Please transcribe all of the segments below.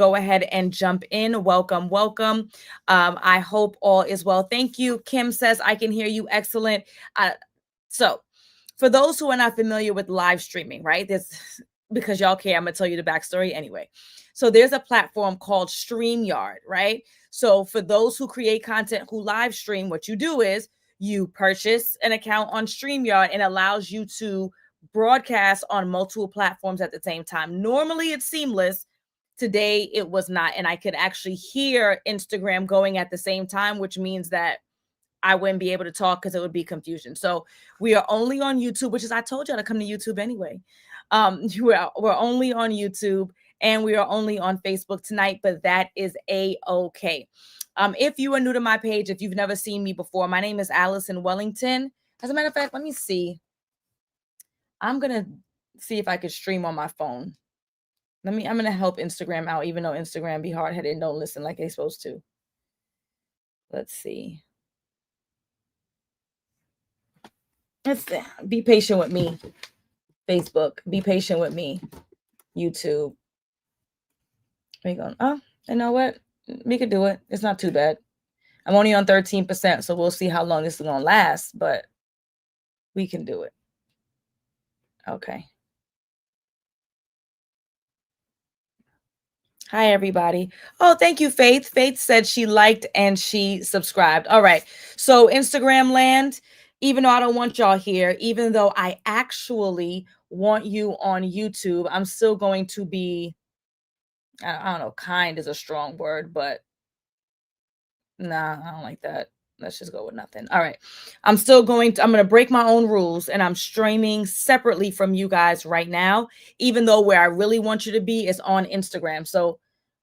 go ahead and jump in. Welcome, welcome. I hope all is well. Thank you. Kim says, I can hear you. Excellent. So for those who are not familiar with live streaming, right? Because y'all care, I'm going to tell you the backstory anyway. So there's a platform called StreamYard, right? So for those who create content, who live stream, what you do is you purchase an account on StreamYard and allows you to broadcast on multiple platforms at the same time. Normally it's seamless. Today it was not. And I could actually hear Instagram going at the same time, which means that I wouldn't be able to talk because it would be confusion. So we are only on YouTube, which is, I told y'all to come to YouTube anyway. We're only on YouTube and we are only on Facebook tonight, but that is A-okay. If you are new to my page, if you've never seen me before, my name is Allison Wellington. As a matter of fact, let me see. I'm going to see if I could stream on my phone. I'm going to help Instagram out, even though Instagram be hard-headed and don't listen like they're supposed to. Let's see. Be patient with me. Facebook, be patient with me. YouTube. There you go. Oh, you know what? We could do it. It's not too bad. I'm only on 13%, so we'll see how long this is going to last, but we can do it. Okay. Hi, everybody. Oh, thank you, Faith. Faith said she liked and she subscribed. All right. So Instagram land, even though I don't want y'all here, even though I actually want you on YouTube, I'm still going to be, I don't know, kind is a strong word, but nah, I don't like that. Let's just go with nothing. All right. I'm going to break my own rules and I'm streaming separately from you guys right now, even though where I really want you to be is on Instagram. So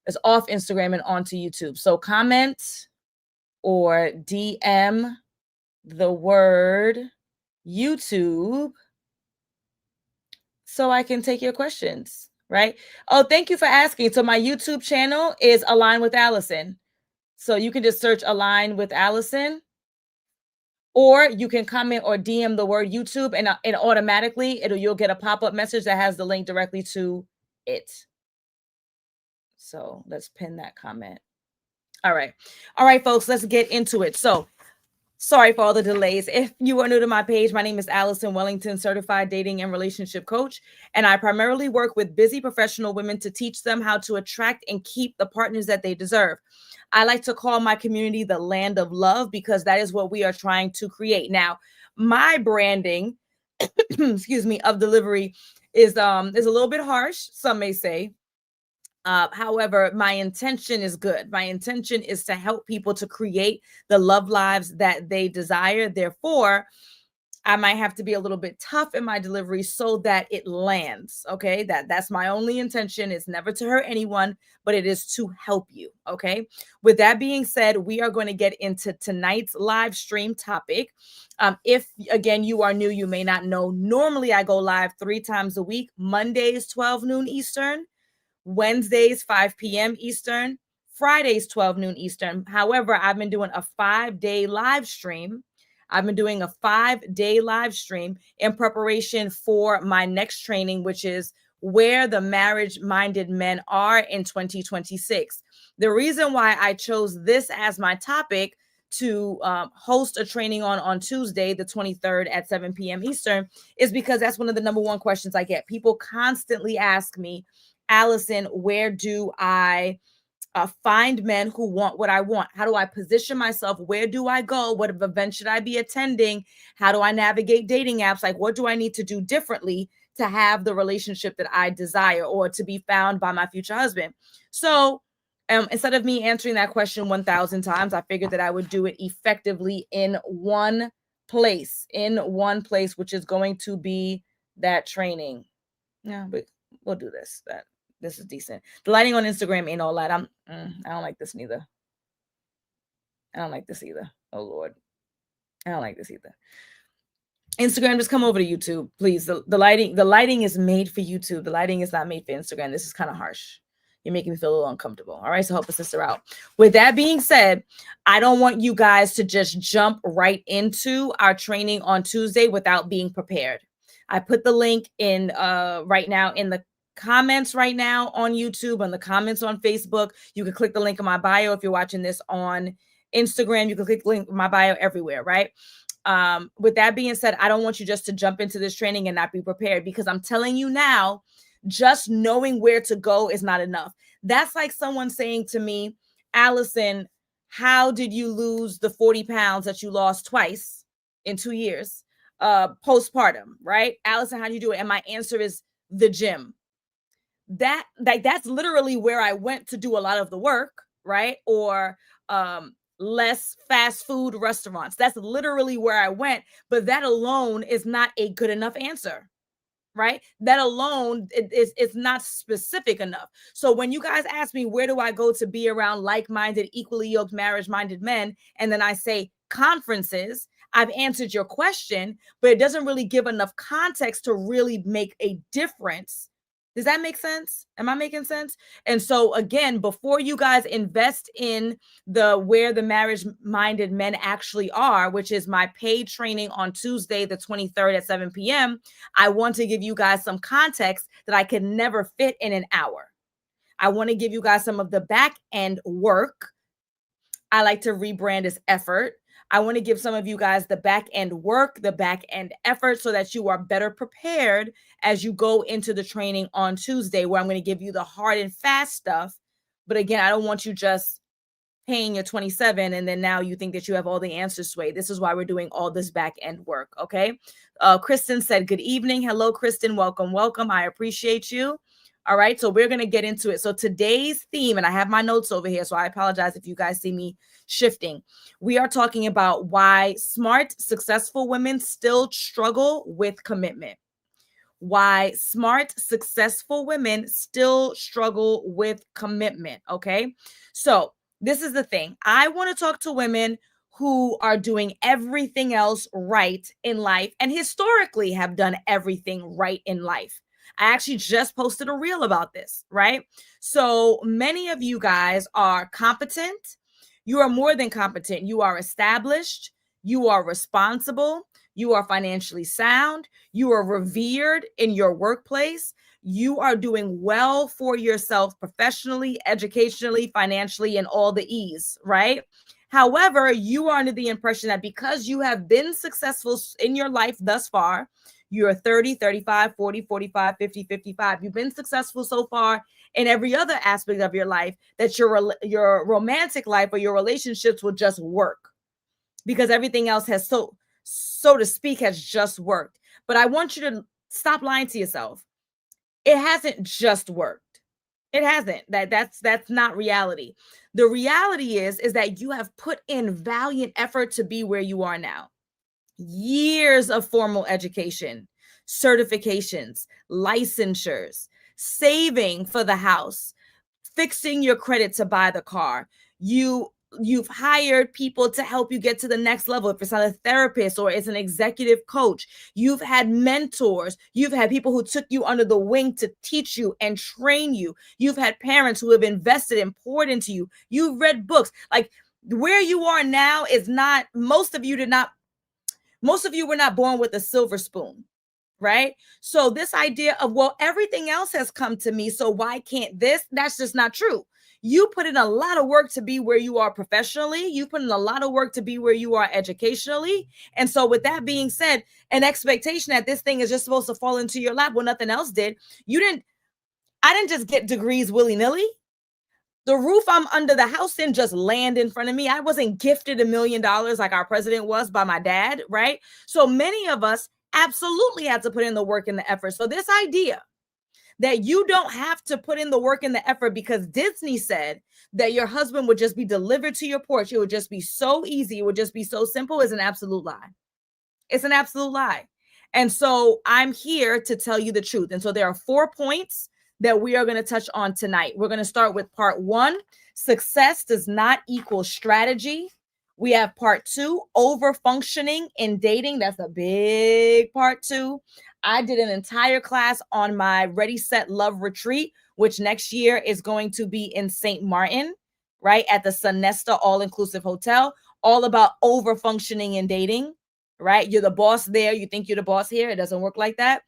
it's off Instagram and onto YouTube. So comment or DM the word YouTube so I can take your questions, right? Oh, thank you for asking. So my YouTube channel is Align with Allison. So you can just search Align with Allison, or you can comment or DM the word YouTube and automatically you'll get a pop-up message that has the link directly to it. So let's pin that comment. All right. All right, folks, let's get into it. So sorry for all the delays. If you are new to my page, my name is Allison Wellington, certified dating and relationship coach, and I primarily work with busy professional women to teach them how to attract and keep the partners that they deserve. I like to call my community the land of love because that is what we are trying to create. Now, my branding, excuse me, of delivery is a little bit harsh, some may say. However, my intention is good. My intention is to help people to create the love lives that they desire. Therefore, I might have to be a little bit tough in my delivery so that it lands. Okay. That's my only intention. It's never to hurt anyone, but it is to help you. Okay. With that being said, we are going to get into tonight's live stream topic. If again, you are new, you may not know. Normally I go live 3 times a week, Mondays, 12 noon Eastern, Wednesdays, 5 p.m. Eastern, Fridays, 12 noon Eastern. However, I've been doing a 5-day live stream. I've been doing a 5-day live stream in preparation for my next training, which is where the marriage-minded men are in 2026. The reason why I chose this as my topic to host a training on Tuesday, the 23rd at 7 p.m. Eastern, is because that's one of the number one questions I get. People constantly ask me, Allison, where do I find men who want what I want? How do I position myself? Where do I go? What event should I be attending? How do I navigate dating apps? Like, what do I need to do differently to have the relationship that I desire or to be found by my future husband? So instead of me answering that question 1,000 times, I figured that I would do it effectively in one place, which is going to be that training. Yeah, but we'll do this. This is decent. The lighting on Instagram ain't all that. I don't like this neither. I don't like this either. Oh Lord. I don't like this either. Instagram, just come over to YouTube, please. The lighting is made for YouTube. The lighting is not made for Instagram. This is kind of harsh. You're making me feel a little uncomfortable. All right, so help a sister out. With that being said, I don't want you guys to just jump right into our training on Tuesday without being prepared. I put the link in right now in the comments right now on YouTube, on the comments on Facebook. You can click the link in my bio. If you're watching this on Instagram, you can click the link in my bio everywhere, right? With that being said, I don't want you just to jump into this training and not be prepared, because I'm telling you now, just knowing where to go is not enough. That's like someone saying to me, Allison, how did you lose the 40 pounds that you lost twice in 2 years? Postpartum, right? Allison, how do you do it? And my answer is the gym. That's literally where I went to do a lot of the work, right? Or less fast food restaurants. That's literally where I went. But that alone is not a good enough answer, right? That alone is not specific enough. So when you guys ask me, where do I go to be around like-minded, equally yoked, marriage-minded men? And then I say conferences, I've answered your question, but it doesn't really give enough context to really make a difference. Does that make sense? Am I making sense? And so again, before you guys invest in where the marriage-minded men actually are, which is my paid training on Tuesday, the 23rd at 7 p.m., I want to give you guys some context that I can never fit in an hour. I want to give you guys some of the back end work. I like to rebrand as effort. I want to give some of you guys the back end work, the back end effort, so that you are better prepared as you go into the training on Tuesday, where I'm going to give you the hard and fast stuff. But again, I don't want you just paying your 27 and then now you think that you have all the answers, Sway. This is why we're doing all this back end work. Okay. Kristen said, good evening. Hello, Kristen. Welcome. Welcome. I appreciate you. All right. So we're going to get into it. So today's theme, and I have my notes over here, so I apologize if you guys see me shifting. We are talking about why smart, successful women still struggle with commitment. Why smart, successful women still struggle with commitment. Okay. So this is the thing. I want to talk to women who are doing everything else right in life and historically have done everything right in life. I actually just posted a reel about this, right? So many of you guys are competent. You are more than competent. You are established. You are responsible. You are financially sound. You are revered in your workplace. You are doing well for yourself professionally, educationally, financially, and all the E's, right? However, you are under the impression that because you have been successful in your life thus far, you're 30, 35, 40, 45, 50, 55. You've been successful so far in every other aspect of your life, that your romantic life or your relationships will just work because everything else has so to speak, has just worked. But I want you to stop lying to yourself. It hasn't just worked. It hasn't. That's not reality. The reality is that you have put in valiant effort to be where you are now. Years of formal education, certifications, licensures, saving for the house, fixing your credit to buy the car. You've hired people to help you get to the next level. If it's not a therapist or it's an executive coach, you've had mentors. You've had people who took you under the wing to teach you and train you. You've had parents who have invested and poured into you. You've read books. Like, where you are now is not, most of you were not born with a silver spoon, right? So this idea of, well, everything else has come to me, so why can't this? That's just not true. You put in a lot of work to be where you are professionally. You put in a lot of work to be where you are educationally. And so with that being said, an expectation that this thing is just supposed to fall into your lap when nothing else did. I didn't just get degrees willy-nilly. The roof I'm under the house didn't just land in front of me. I wasn't gifted $1 million like our president was by my dad, right? So many of us absolutely had to put in the work and the effort. So this idea that you don't have to put in the work and the effort because Disney said that your husband would just be delivered to your porch, it would just be so easy, it would just be so simple, is an absolute lie. It's an absolute lie. And so I'm here to tell you the truth. And so there are 4 points that we are going to touch on tonight. We're going to start with part 1. Success does not equal strategy. We have part 2, overfunctioning in dating. That's a big part 2. I did an entire class on my Ready, Set, Love retreat, which next year is going to be in St. Martin, right, at the Sonesta All-Inclusive Hotel, all about overfunctioning in dating, right? You're the boss there. You think you're the boss here. It doesn't work like that.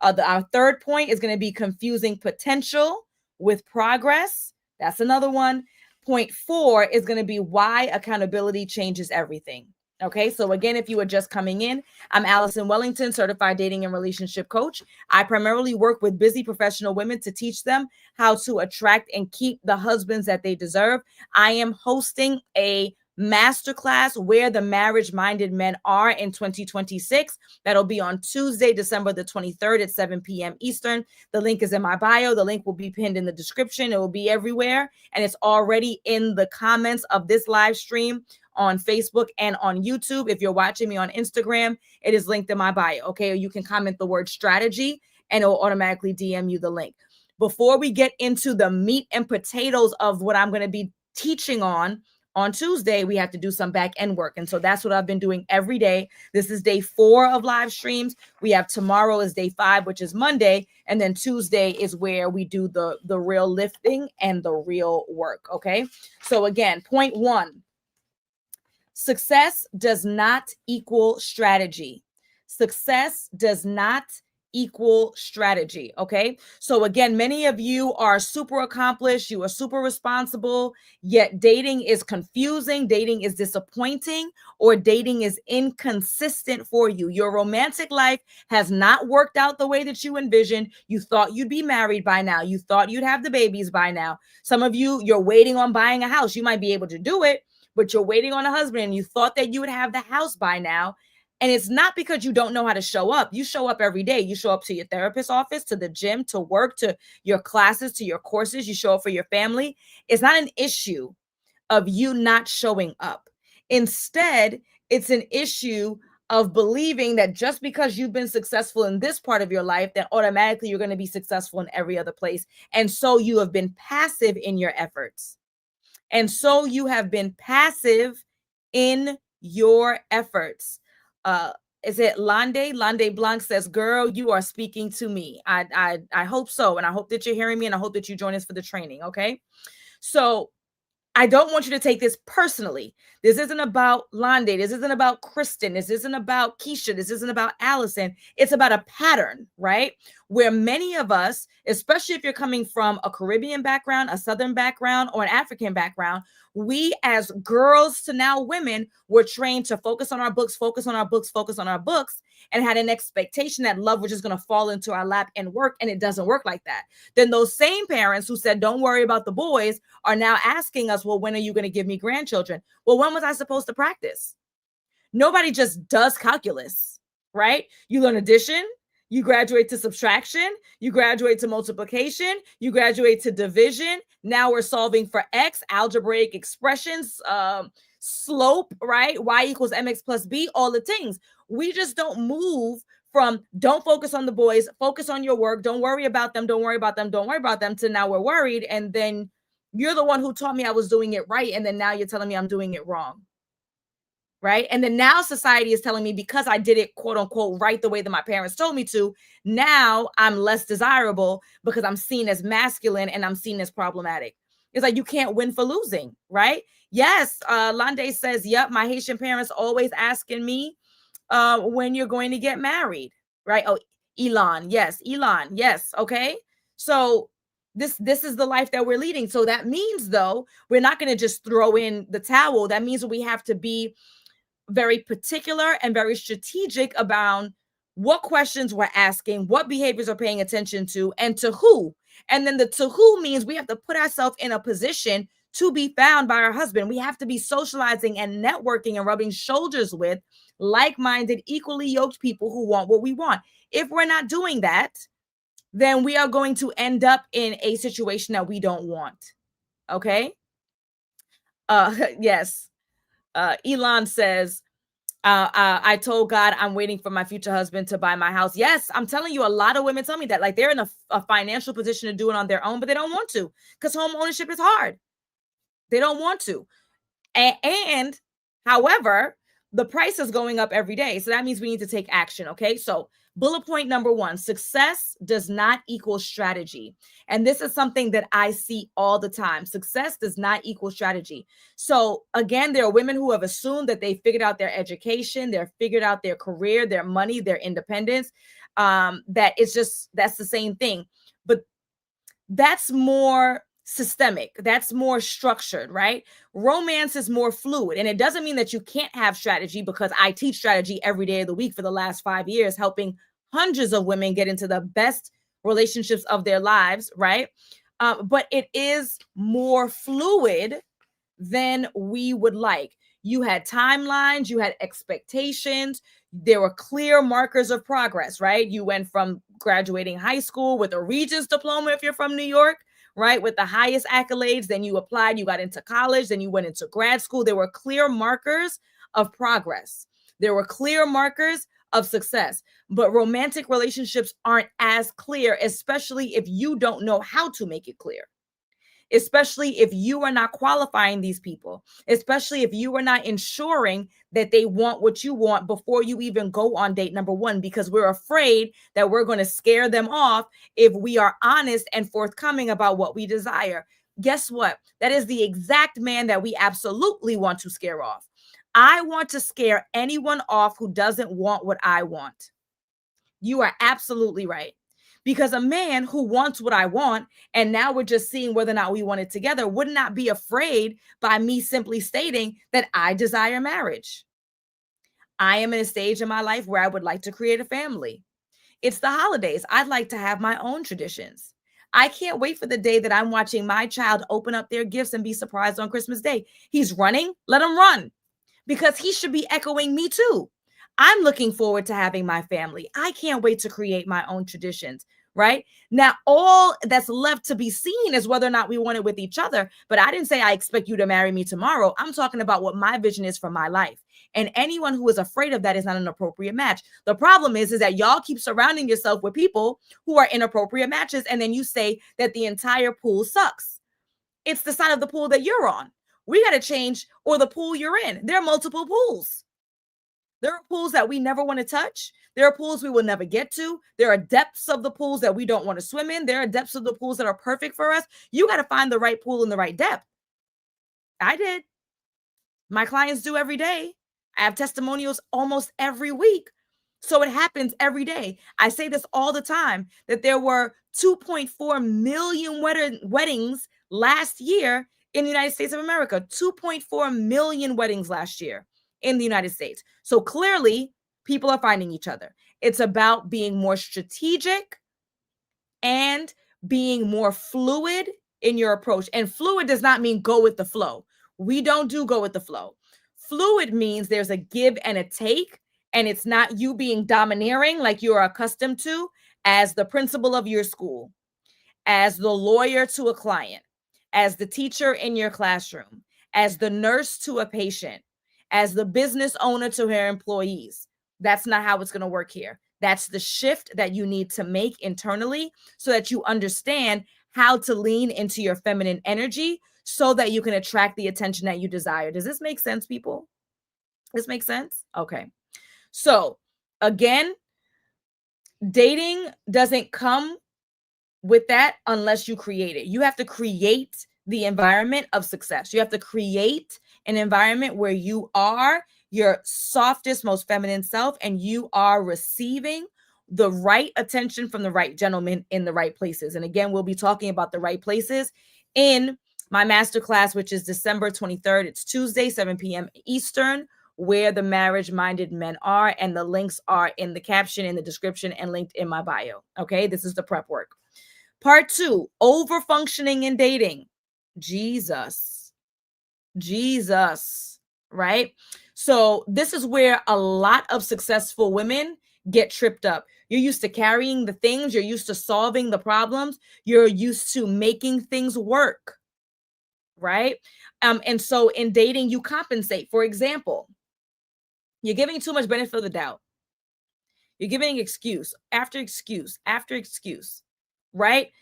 Our third point is going to be confusing potential with progress. That's another one. Point 4 is going to be why accountability changes everything. Okay, so again, if you are just coming in, I'm Allison Wellington, certified dating and relationship coach. I primarily work with busy professional women to teach them how to attract and keep the husbands that they deserve. I am hosting a masterclass where the marriage-minded men are in 2026. That'll be on Tuesday, December the 23rd at 7 p.m. Eastern. The link is in my bio. The link will be pinned in the description. It will be everywhere, and it's already in the comments of this live stream on Facebook and on YouTube. If you're watching me on Instagram, it is linked in my bio, okay? Or you can comment the word strategy and it will automatically DM you the link. Before we get into the meat and potatoes of what I'm going to be teaching on Tuesday, we have to do some back end work. And so that's what I've been doing every day. This is day 4 of live streams. We have tomorrow is day 5, which is Monday. And then Tuesday is where we do the real lifting and the real work, okay? So again, point 1. Success does not equal strategy. Success does not equal strategy. Okay. So again, many of you are super accomplished. You are super responsible, yet dating is confusing. Dating is disappointing, or dating is inconsistent for you. Your romantic life has not worked out the way that you envisioned. You thought you'd be married by now. You thought you'd have the babies by now. Some of you, you're waiting on buying a house. You might be able to do it, but you're waiting on a husband and you thought that you would have the house by now. And it's not because you don't know how to show up. You show up every day. You show up to your therapist's office, to the gym, to work, to your classes, to your courses. You show up for your family. It's not an issue of you not showing up. Instead, it's an issue of believing that just because you've been successful in this part of your life, that automatically you're going to be successful in every other place. And so you have been passive in your efforts. And so you have been passive in your efforts. Is it Lande? Lande Blanc says, girl, you are speaking to me. I hope so. And I hope that you're hearing me, and I hope that you join us for the training. Okay. So I don't want you to take this personally. This isn't about Lande. This isn't about Kristen. This isn't about Keisha. This isn't about Allison. It's about a pattern, right? Where many of us, especially if you're coming from a Caribbean background, a Southern background, or an African background, we as girls to now women were trained to focus on our books, focus on our books, focus on our books, and had an expectation that love was just going to fall into our lap and work. And it doesn't work like that. Then those same parents who said, don't worry about the boys, are now asking us, well, when are you going to give me grandchildren? Well, when was I supposed to practice? Nobody just does calculus, right? You learn addition, you graduate to subtraction, you graduate to multiplication, you graduate to division. Now we're solving for X, algebraic expressions, slope, right? Y equals mx plus b, all the things. We just don't move from don't focus on the boys, focus on your work, don't worry about them, don't worry about them, don't worry about them, to now we're worried. And then you're the one who taught me I was doing it right. And then now you're telling me I'm doing it wrong. Right. And then now society is telling me because I did it, quote unquote, right the way that my parents told me to, now I'm less desirable because I'm seen as masculine and I'm seen as problematic. It's like you can't win for losing. Right. Yes. Lande says, yep, my Haitian parents always asking me when you're going to get married. Right. Oh, Elon. Yes. Elon. Yes. Okay. So this is the life that we're leading. So that means, though, we're not going to just throw in the towel. That means we have to be very particular and very strategic about what questions we're asking, what behaviors we're paying attention to, and to who. And then the to who means we have to put ourselves in a position to be found by our husband. We have to be socializing and networking and rubbing shoulders with like-minded, equally yoked people who want what we want. If we're not doing that, then we are going to end up in a situation that we don't want. Okay? Yes. Elon says, I told God I'm waiting for my future husband to buy my house. Yes, I'm telling you, a lot of women tell me that, like, they're in a financial position to do it on their own, but they don't want to because home ownership is hard. They don't want to. And however, the price is going up every day. So that means we need to take action. Okay. So bullet point number 1, success does not equal strategy. And this is something that I see all the time. Success does not equal strategy. So again, there are women who have assumed that they figured out their education, they've figured out their career, their money, their independence. that it's just, that's the same thing. But that's more systemic. That's more structured, right? Romance is more fluid. And it doesn't mean that you can't have strategy, because I teach strategy every day of the week for the last 5 years, helping hundreds of women get into the best relationships of their lives, right? But it is more fluid than we would like. You had timelines, you had expectations, there were clear markers of progress, right? You went from graduating high school with a Regents diploma if you're from New York, right? With the highest accolades, then you applied, you got into college, then you went into grad school. There were clear markers of progress. There were clear markers of success. But romantic relationships aren't as clear, especially if you don't know how to make it clear. Especially if you are not qualifying these people, especially if you are not ensuring that they want what you want before you even go on date number one, because we're afraid that we're going to scare them off if we are honest and forthcoming about what we desire. Guess what? That is the exact man that we absolutely want to scare off. I want to scare anyone off who doesn't want what I want. You are absolutely right. Because a man who wants what I want, and now we're just seeing whether or not we want it together, would not be afraid by me simply stating that I desire marriage. I am in a stage in my life where I would like to create a family. It's the holidays. I'd like to have my own traditions. I can't wait for the day that I'm watching my child open up their gifts and be surprised on Christmas Day. He's running, let him run, because he should be echoing me too. I'm looking forward to having my family. I can't wait to create my own traditions, right? Now, all that's left to be seen is whether or not we want it with each other. But I didn't say I expect you to marry me tomorrow. I'm talking about what my vision is for my life. And anyone who is afraid of that is not an appropriate match. The problem is that y'all keep surrounding yourself with people who are inappropriate matches. And then you say that the entire pool sucks. It's the side of the pool that you're on. We got to change, or the pool you're in. There are multiple pools. There are pools that we never want to touch. There are pools we will never get to. There are depths of the pools that we don't want to swim in. There are depths of the pools that are perfect for us. You got to find the right pool in the right depth. I did. My clients do every day. I have testimonials almost every week. So it happens every day. I say this all the time, that there were 2.4 million weddings last year in the United States of America. 2.4 million weddings last year in the United States. So clearly, people are finding each other. It's about being more strategic and being more fluid in your approach. And fluid does not mean go with the flow. We don't do go with the flow. Fluid means there's a give and a take, and it's not you being domineering like you're accustomed to as the principal of your school, as the lawyer to a client, as the teacher in your classroom, as the nurse to a patient, as the business owner to her employees. That's not how it's going to work here. That's the shift that you need to make internally so that you understand how to lean into your feminine energy so that you can attract the attention that you desire. Does this make sense, people? This makes sense? Okay. So again, dating doesn't come with that unless you create it. You have to create the environment of success. You have to create an environment where you are your softest, most feminine self, and you are receiving the right attention from the right gentleman in the right places. And again, we'll be talking about the right places in my masterclass, which is December 23rd. It's Tuesday, 7 p.m. Eastern, where the marriage-minded men are. And the links are in the caption, in the description, and linked in my bio. Okay, this is the prep work. Part 2, overfunctioning in dating. Jesus, right? So this is where a lot of successful women get tripped up. You're used to carrying the things. You're used to solving the problems. You're used to making things work, right? And so in dating, you compensate. For example, you're giving too much benefit of the doubt. You're giving excuse after excuse after excuse, right?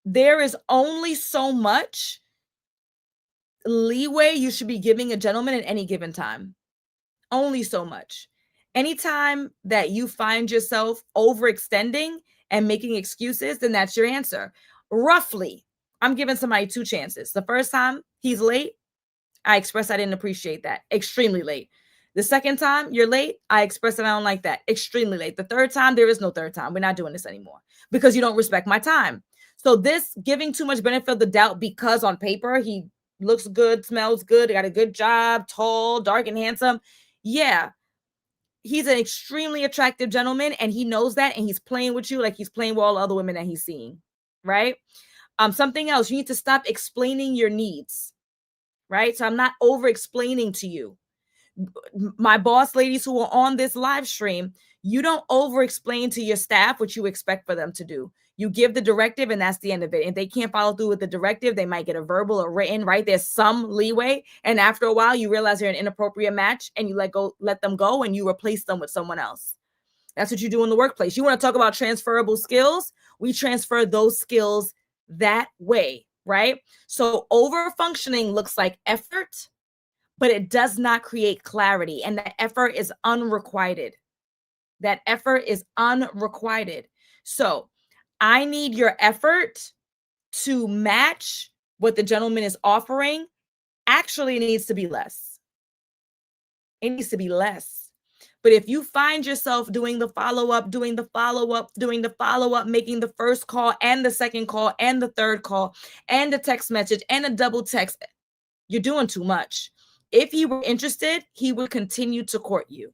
There is only so much leeway you should be giving a gentleman at any given time. Only so much. Anytime that you find yourself overextending and making excuses, then that's your answer. Roughly, I'm giving somebody 2 chances. The first time he's late, I express I didn't appreciate that. Extremely late. The second time you're late, I express that I don't like that. Extremely late. The third time, there is no third time. We're not doing this anymore because you don't respect my time. So this giving too much benefit of the doubt because on paper he looks good, smells good, got a good job, tall, dark, and handsome. Yeah, he's an extremely attractive gentleman and he knows that, and he's playing with you like he's playing with all the other women that he's seeing, right? Something else, you need to stop explaining your needs, right? So I'm not over explaining to you. My boss ladies who are on this live stream, you don't over explain to your staff what you expect for them to do. You give the directive and that's the end of it. If they can't follow through with the directive, they might get a verbal or written, right? There's some leeway. And after a while, you realize you're an inappropriate match and you let them go and you replace them with someone else. That's what you do in the workplace. You want to talk about transferable skills? We transfer those skills that way, right? So over functioning looks like effort, but it does not create clarity. And that effort is unrequited. That effort is unrequited. So I need your effort to match what the gentleman is offering. Actually, it needs to be less. It needs to be less. But if you find yourself doing the follow-up, making the first call and the second call and the third call and the text message and a double text, you're doing too much. If he were interested, he would continue to court you.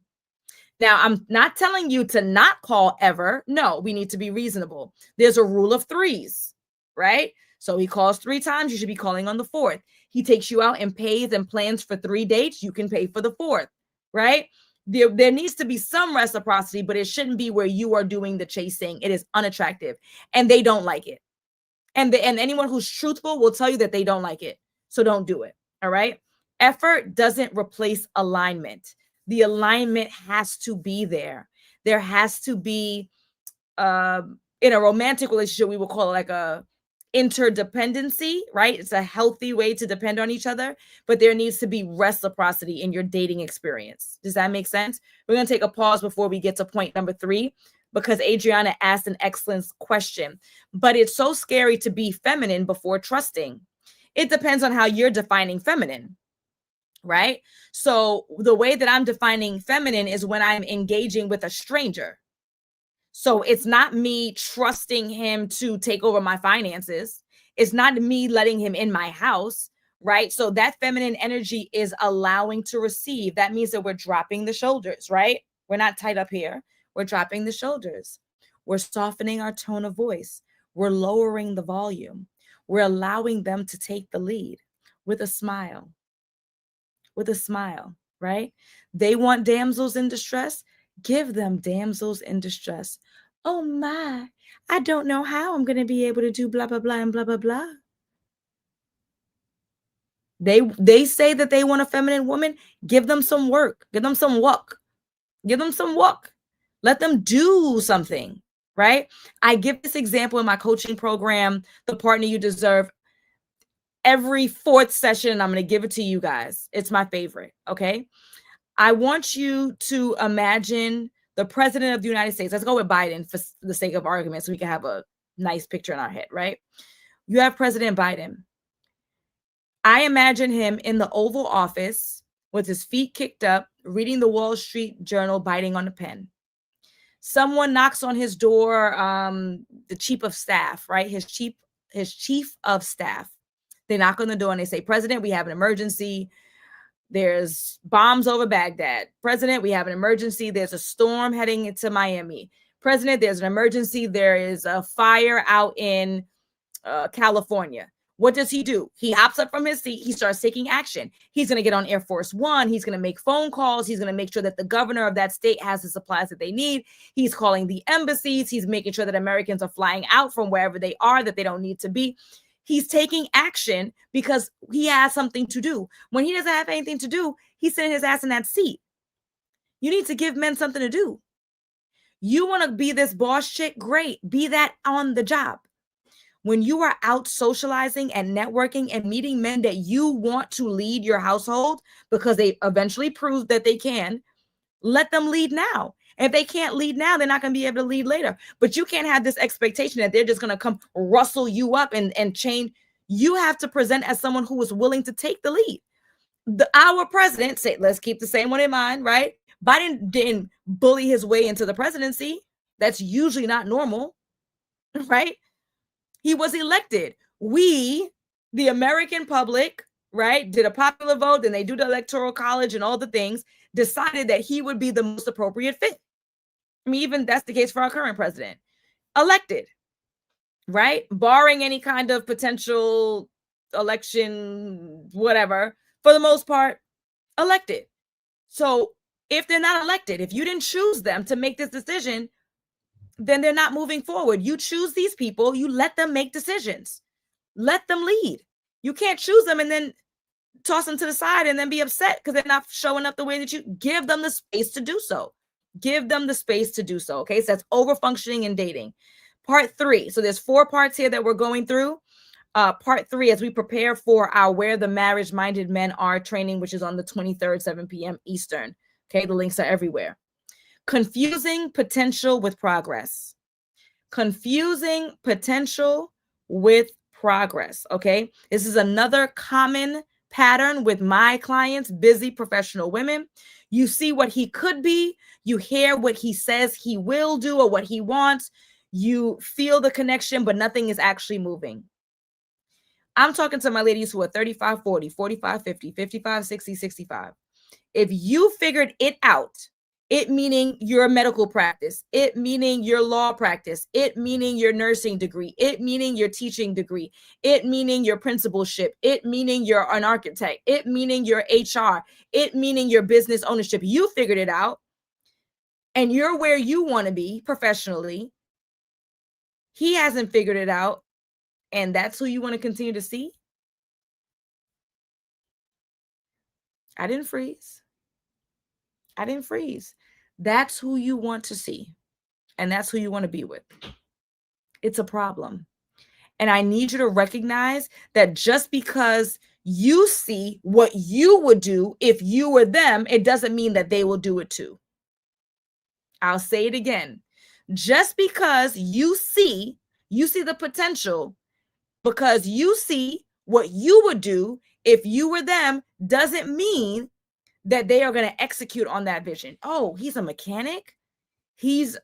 Now, I'm not telling you to not call ever. No, we need to be reasonable. There's a rule of threes, right? So he calls 3 times, you should be calling on the 4th. He takes you out and pays and plans for 3 dates, you can pay for the 4th, right? There needs to be some reciprocity, but it shouldn't be where you are doing the chasing. It is unattractive and they don't like it. And anyone who's truthful will tell you that they don't like it. So don't do it, all right? Effort doesn't replace alignment. The alignment has to be there. There has to be, in a romantic relationship, we will call it like a interdependency, right? It's a healthy way to depend on each other, but there needs to be reciprocity in your dating experience. Does that make sense? We're going to take a pause before we get to point number 3, because Adriana asked an excellent question. But it's so scary to be feminine before trusting. It depends on how you're defining feminine, right? So the way that I'm defining feminine is when I'm engaging with a stranger. So it's not me trusting him to take over my finances. It's not me letting him in my house, right? So that feminine energy is allowing to receive. That means that we're dropping the shoulders, right? We're not tight up here. We're dropping the shoulders. We're softening our tone of voice. We're lowering the volume. We're allowing them to take the lead with a smile. With a smile, right? They want damsels in distress. Give them damsels in distress. Oh my, I don't know how I'm going to be able to do blah, blah, blah, and blah, blah, blah. They say that they want a feminine woman. Give them some work. Give them some work. Give them some work. Let them do something, right? I give this example in my coaching program, The Partner You Deserve. Every 4th session, I'm going to give it to you guys. It's my favorite, okay? I want you to imagine the president of the United States. Let's go with Biden for the sake of argument so we can have a nice picture in our head, right? You have President Biden. I imagine him in the Oval Office with his feet kicked up, reading the Wall Street Journal, biting on a pen. Someone knocks on his door, the chief of staff, right? His chief of staff. They knock on the door and they say, President, we have an emergency. There's bombs over Baghdad. President, we have an emergency. There's a storm heading into Miami. President, there's an emergency. There is a fire out in California. What does he do? He hops up from his seat. He starts taking action. He's going to get on Air Force One. He's going to make phone calls. He's going to make sure that the governor of that state has the supplies that they need. He's calling the embassies. He's making sure that Americans are flying out from wherever they are that they don't need to be. He's taking action because he has something to do. When he doesn't have anything to do, he's sitting his ass in that seat. You need to give men something to do. You want to be this boss chick? Great. Be that on the job. When you are out socializing and networking and meeting men that you want to lead your household because they eventually prove that they can, let them lead now. And if they can't lead now, they're not going to be able to lead later. But you can't have this expectation that they're just going to come rustle you up and change. You have to present as someone who is willing to take the lead. Our president, say, let's keep the same one in mind, right? Biden didn't bully his way into the presidency. That's usually not normal, right? He was elected. We, the American public, right, did a popular vote, then they do the electoral college and all the things, decided that he would be the most appropriate fit. I mean, even that's the case for our current president. Elected, right? Barring any kind of potential election, whatever, for the most part, elected. So if they're not elected, if you didn't choose them to make this decision, then they're not moving forward. You choose these people, you let them make decisions, let them lead. You can't choose them and then toss them to the side and then be upset because they're not showing up the way that you give them the space to do so. Give them the space to do so. Okay, so that's overfunctioning and dating. Part 3. So there's 4 parts here that we're going through. Part 3, as we prepare for our Where the Marriage Minded Men Are training, which is on the 23rd, 7 p.m. Eastern. Okay, the links are everywhere. Confusing potential with progress. Confusing potential with progress. Okay, this is another common pattern with my clients, busy professional women. You see what he could be, you hear what he says he will do or what he wants, you feel the connection, but nothing is actually moving. I'm talking to my ladies who are 35, 40, 45, 50, 55, 60, 65. If you figured it out, it meaning your medical practice, it meaning your law practice, it meaning your nursing degree, it meaning your teaching degree, it meaning your principalship, it meaning you're an architect, it meaning your HR, it meaning your business ownership. You figured it out and you're where you want to be professionally. He hasn't figured it out. And that's who you want to continue to see? I didn't freeze. I didn't freeze. That's who you want to see. And that's who you want to be with. It's a problem. And I need you to recognize that just because you see what you would do if you were them, it doesn't mean that they will do it too. I'll say it again. Just because you see the potential, because you see what you would do if you were them, doesn't mean that they are going to execute on that vision. Oh, he's a mechanic. He's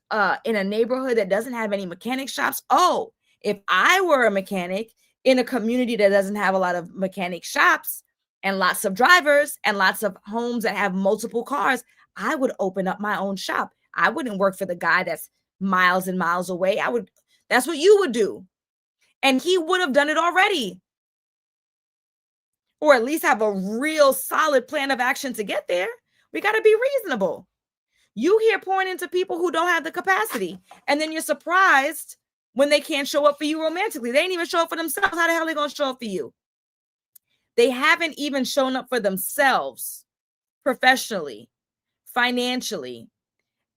in a neighborhood that doesn't have any mechanic shops. Oh, if I were a mechanic in a community that doesn't have a lot of mechanic shops and lots of drivers and lots of homes that have multiple cars, I would open up my own shop. I wouldn't work for the guy that's miles and miles away. That's what you would do. And he would have done it already. Or at least have a real solid plan of action to get there. We got to be reasonable. You here pouring into people who don't have the capacity. And then you're surprised when they can't show up for you romantically. They ain't even show up for themselves. How the hell are they going to show up for you? They haven't even shown up for themselves professionally, financially,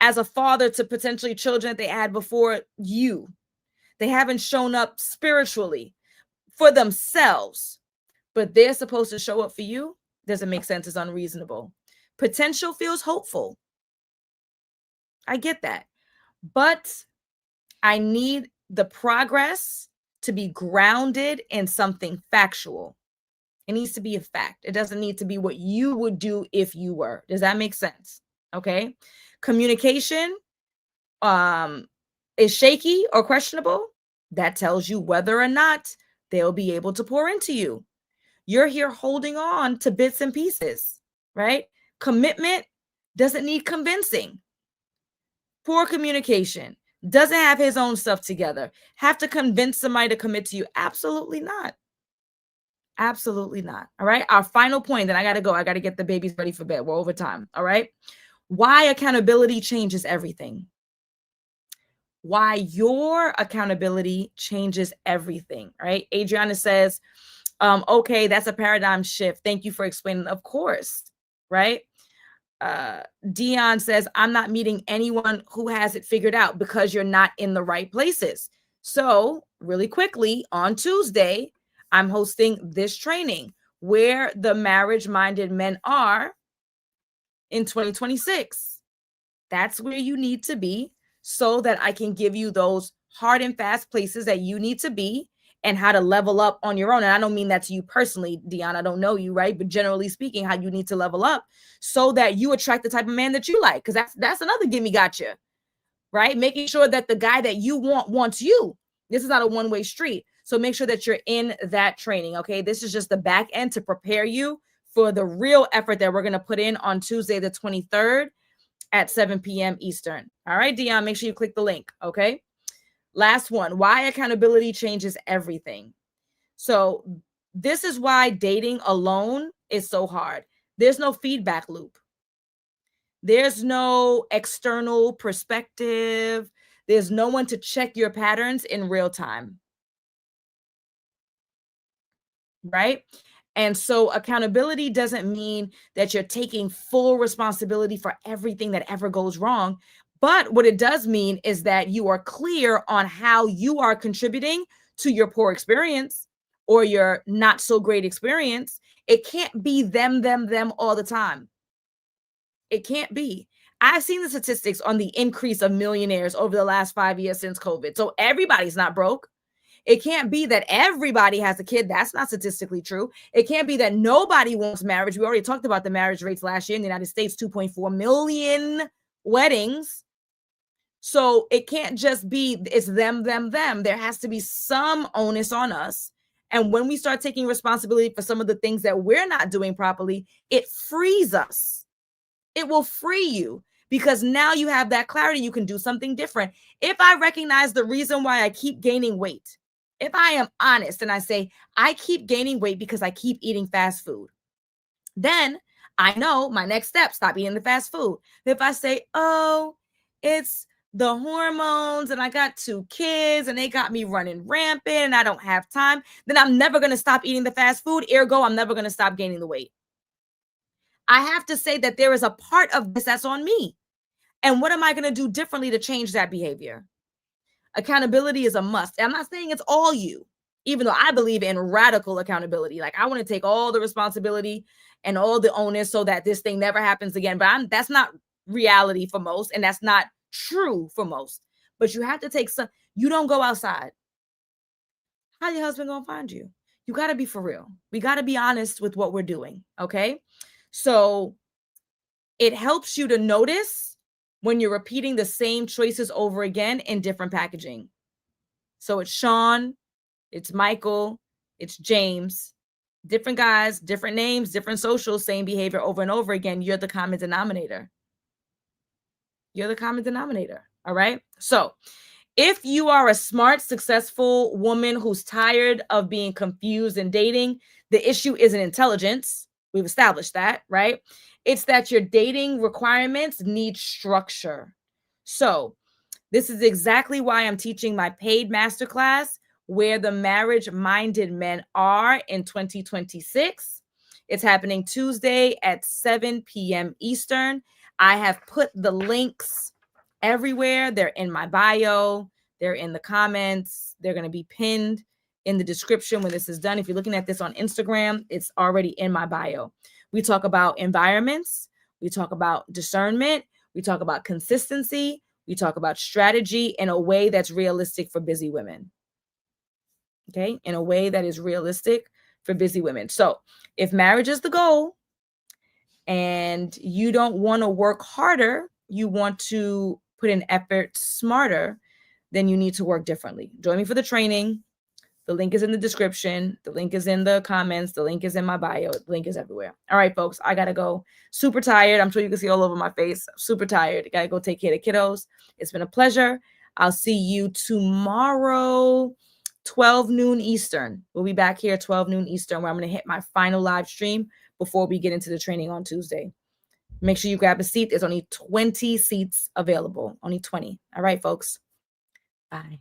as a father to potentially children that they had before you. They haven't shown up spiritually for themselves. But they're supposed to show up for you. Doesn't make sense. It's unreasonable. Potential feels hopeful. I get that. But I need the progress to be grounded in something factual. It needs to be a fact. It doesn't need to be what you would do if you were. Does that make sense? Okay. Communication is shaky or questionable. That tells you whether or not they'll be able to pour into you. You're here holding on to bits and pieces, right? Commitment doesn't need convincing. Poor communication, doesn't have his own stuff together. Have to convince somebody to commit to you? Absolutely not. Absolutely not. All right. Our final point, then I got to go. I got to get the babies ready for bed. We're over time. All right. Why accountability changes everything. Why your accountability changes everything. Right. Adriana says, okay, that's a paradigm shift. Thank you for explaining. Of course, right? Dion says, I'm not meeting anyone who has it figured out because you're not in the right places. So really quickly, on Tuesday, I'm hosting this training, Where the Marriage-Minded Men Are in 2026. That's where you need to be so that I can give you those hard and fast places that you need to be and how to level up on your own. And I don't mean that to you personally, Deanna. I don't know you, right? But generally speaking, how you need to level up so that you attract the type of man that you like. Because that's another gimme gotcha, right? Making sure that the guy that you want wants you. This is not a one-way street. So make sure that you're in that training, okay? This is just the back end to prepare you for the real effort that we're going to put in on Tuesday, the 23rd at 7 p.m. Eastern. All right, Dion, make sure you click the link, okay? Last one, why accountability changes everything. So this is why dating alone is so hard. There's no feedback loop. There's no external perspective. There's no one to check your patterns in real time. Right? And so accountability doesn't mean that you're taking full responsibility for everything that ever goes wrong. But what it does mean is that you are clear on how you are contributing to your poor experience or your not so great experience. It can't be them all the time. It can't be. I've seen the statistics on the increase of millionaires over the last 5 years since COVID. So everybody's not broke. It can't be that everybody has a kid. That's not statistically true. It can't be that nobody wants marriage. We already talked about the marriage rates last year in the United States, 2.4 million weddings. So it can't just be it's them. There has to be some onus on us. And when we start taking responsibility for some of the things that we're not doing properly, it frees us. It will free you because now you have that clarity. You can do something different. If I recognize the reason why I keep gaining weight, if I am honest and I say, I keep gaining weight because I keep eating fast food, then I know my next step, stop eating the fast food. If I say, oh, it's the hormones and I got 2 kids and they got me running rampant and I don't have time, then I'm never going to stop eating the fast food. Ergo, I'm never going to stop gaining the weight. I have to say that there is a part of this that's on me. And what am I going to do differently to change that behavior? Accountability is a must. I'm not saying it's all you, even though I believe in radical accountability. Like I want to take all the responsibility and all the onus so that this thing never happens again. But that's not reality for most. And that's not true for most. But you have to take some, you don't go outside. How's your husband going to find you? You got to be for real. We got to be honest with what we're doing. Okay. So it helps you to notice when you're repeating the same choices over again in different packaging. So it's Sean, it's Michael, it's James, different guys, different names, different socials, same behavior over and over again. You're the common denominator. You're the common denominator. All right. So if you are a smart, successful woman who's tired of being confused in dating, the issue isn't intelligence. We've established that, right? It's that your dating requirements need structure. So this is exactly why I'm teaching my paid masterclass, Where the Marriage-Minded Men Are in 2026. It's happening Tuesday at 7 p.m. Eastern. I have put the links everywhere. They're in my bio. They're in the comments. They're going to be pinned in the description when this is done. If you're looking at this on Instagram, it's already in my bio. We talk about environments. We talk about discernment. We talk about consistency. We talk about strategy in a way that's realistic for busy women. Okay? In a way that is realistic for busy women. So if marriage is the goal and you don't want to work harder, you want to put in effort smarter, then you need to work differently. Join me for the training. The link is in the description. The link is in the comments. The link is in my bio. The link is everywhere. All right, folks, I got to go. Super tired. I'm sure you can see all over my face. Super tired. Got to go take care of the kiddos. It's been a pleasure. I'll see you tomorrow, 12 noon Eastern. We'll be back here 12 noon Eastern where I'm going to hit my final live stream before we get into the training on Tuesday. Make sure you grab a seat. There's only 20 seats available. Only 20. All right, folks. Bye.